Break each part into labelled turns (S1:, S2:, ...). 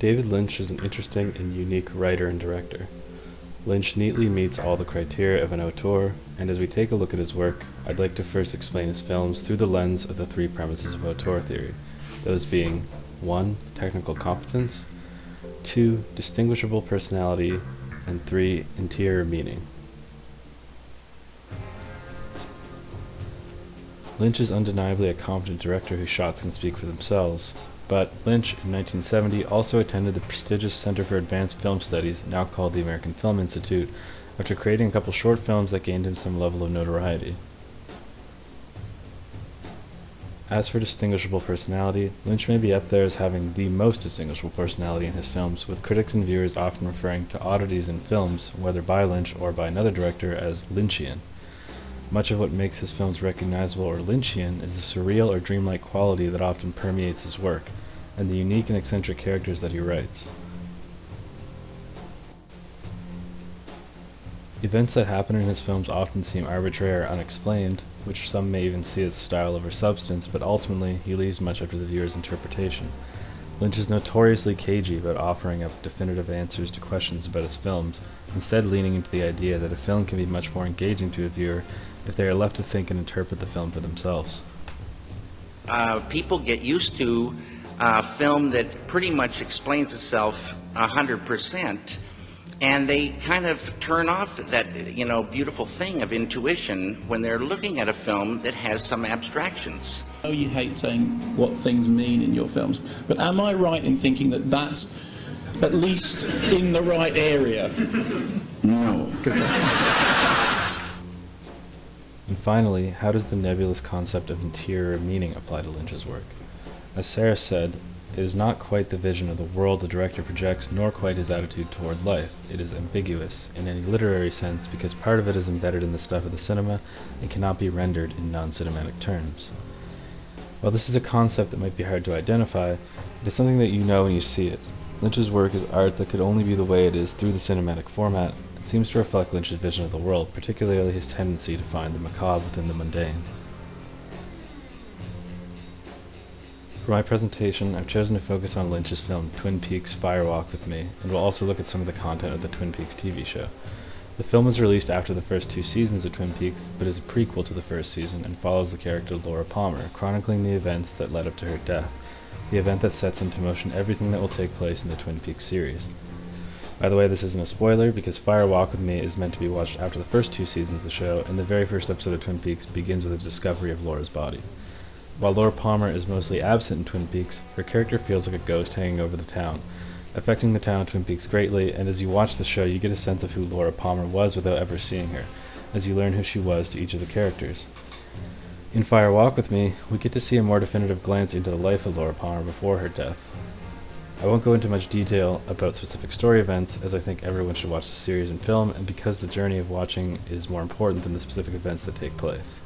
S1: David Lynch is an interesting and unique writer and director. Lynch neatly meets all the criteria of an auteur, and as we take a look at his work, I'd like to first explain his films through the lens of the three premises of auteur theory, those being 1. Technical competence, 2. Distinguishable personality, and 3. Interior meaning. Lynch is undeniably a competent director whose shots can speak for themselves, but Lynch, in 1970, also attended the prestigious Center for Advanced Film Studies, now called the American Film Institute, after creating a couple short films that gained him some level of notoriety. As for distinguishable personality, Lynch may be up there as having the most distinguishable personality in his films, with critics and viewers often referring to oddities in films, whether by Lynch or by another director, as Lynchian. Much of what makes his films recognizable or Lynchian is the surreal or dreamlike quality that often permeates his work, and the unique and eccentric characters that he writes. Events that happen in his films often seem arbitrary or unexplained, which some may even see as style over substance, but ultimately he leaves much up to the viewer's interpretation. Lynch is notoriously cagey about offering up definitive answers to questions about his films, instead leaning into the idea that a film can be much more engaging to a viewer if they are left to think and interpret the film for themselves.
S2: People get used to film that pretty much explains itself 100%, and they kind of turn off that, beautiful thing of intuition when they're looking at a film that has some abstractions.
S3: I know you hate saying what things mean in your films, but am I right in thinking that that's at least in the right area?
S2: No.
S1: And finally, how does the nebulous concept of interior meaning apply to Lynch's work? As Sarah said, it is not quite the vision of the world the director projects, nor quite his attitude toward life. It is ambiguous, in any literary sense, because part of it is embedded in the stuff of the cinema and cannot be rendered in non-cinematic terms. While this is a concept that might be hard to identify, it is something that you know when you see it. Lynch's work is art that could only be the way it is through the cinematic format. It seems to reflect Lynch's vision of the world, particularly his tendency to find the macabre within the mundane. For my presentation, I've chosen to focus on Lynch's film Twin Peaks: Fire Walk with Me, and will also look at some of the content of the Twin Peaks TV show. The film was released after the first 2 seasons of Twin Peaks, but is a prequel to the first season and follows the character Laura Palmer, chronicling the events that led up to her death, the event that sets into motion everything that will take place in the Twin Peaks series. By the way, this isn't a spoiler, because Fire Walk with Me is meant to be watched after the first 2 seasons of the show, and the very first episode of Twin Peaks begins with the discovery of Laura's body. While Laura Palmer is mostly absent in Twin Peaks, her character feels like a ghost hanging over the town, affecting the town of Twin Peaks greatly, and as you watch the show you get a sense of who Laura Palmer was without ever seeing her, as you learn who she was to each of the characters. In Fire Walk with Me, we get to see a more definitive glance into the life of Laura Palmer before her death. I won't go into much detail about specific story events, as I think everyone should watch the series and film, and because the journey of watching is more important than the specific events that take place.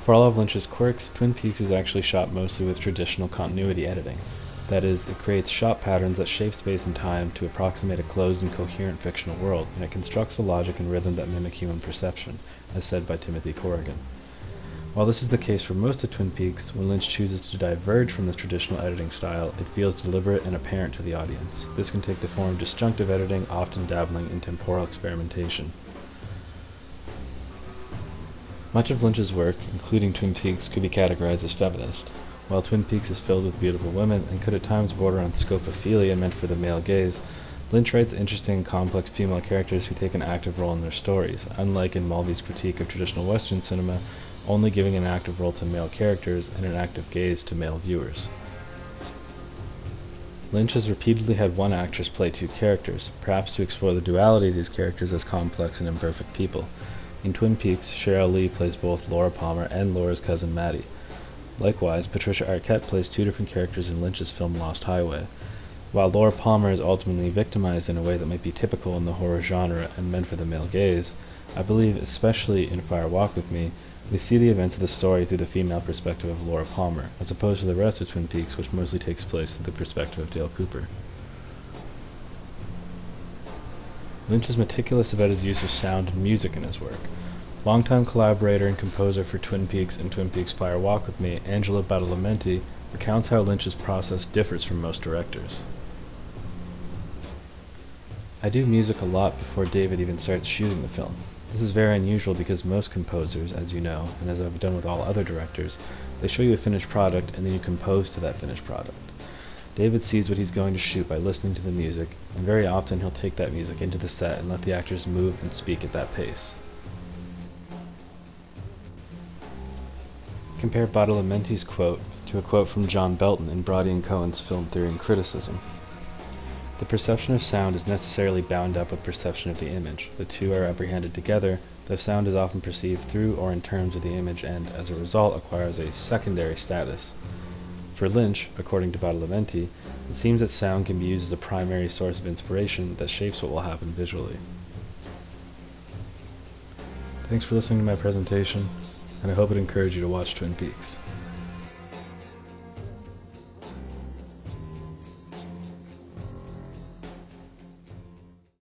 S1: For all of Lynch's quirks, Twin Peaks is actually shot mostly with traditional continuity editing. That is, it creates shot patterns that shape space and time to approximate a closed and coherent fictional world, and it constructs a logic and rhythm that mimic human perception, as said by Timothy Corrigan. While this is the case for most of Twin Peaks, when Lynch chooses to diverge from this traditional editing style, it feels deliberate and apparent to the audience. This can take the form of disjunctive editing, often dabbling in temporal experimentation. Much of Lynch's work, including Twin Peaks, could be categorized as feminist. While Twin Peaks is filled with beautiful women and could at times border on scopophilia meant for the male gaze, Lynch writes interesting and complex female characters who take an active role in their stories, unlike in Mulvey's critique of traditional Western cinema, only giving an active role to male characters and an active gaze to male viewers. Lynch has repeatedly had one actress play 2 characters, perhaps to explore the duality of these characters as complex and imperfect people. In Twin Peaks, Cheryl Lee plays both Laura Palmer and Laura's cousin Maddie. Likewise, Patricia Arquette plays 2 different characters in Lynch's film Lost Highway. While Laura Palmer is ultimately victimized in a way that might be typical in the horror genre and meant for the male gaze, I believe, especially in Fire Walk with Me, we see the events of the story through the female perspective of Laura Palmer, as opposed to the rest of Twin Peaks, which mostly takes place through the perspective of Dale Cooper. Lynch is meticulous about his use of sound and music in his work. Longtime collaborator and composer for Twin Peaks and Twin Peaks Fire Walk with Me, Angelo Badalamenti, recounts how Lynch's process differs from most directors. I do music a lot before David even starts shooting the film. This is very unusual because most composers, as you know, and as I've done with all other directors, they show you a finished product and then you compose to that finished product. David sees what he's going to shoot by listening to the music, and very often he'll take that music into the set and let the actors move and speak at that pace. Compare Badalamenti's quote to a quote from John Belton in Brody and Cohen's film Theory and Criticism. The perception of sound is necessarily bound up with perception of the image. The two are apprehended together, though sound is often perceived through or in terms of the image and, as a result, acquires a secondary status. For Lynch, according to Badalamenti, it seems that sound can be used as a primary source of inspiration that shapes what will happen visually. Thanks for listening to my presentation, and I hope it encouraged you to watch Twin Peaks.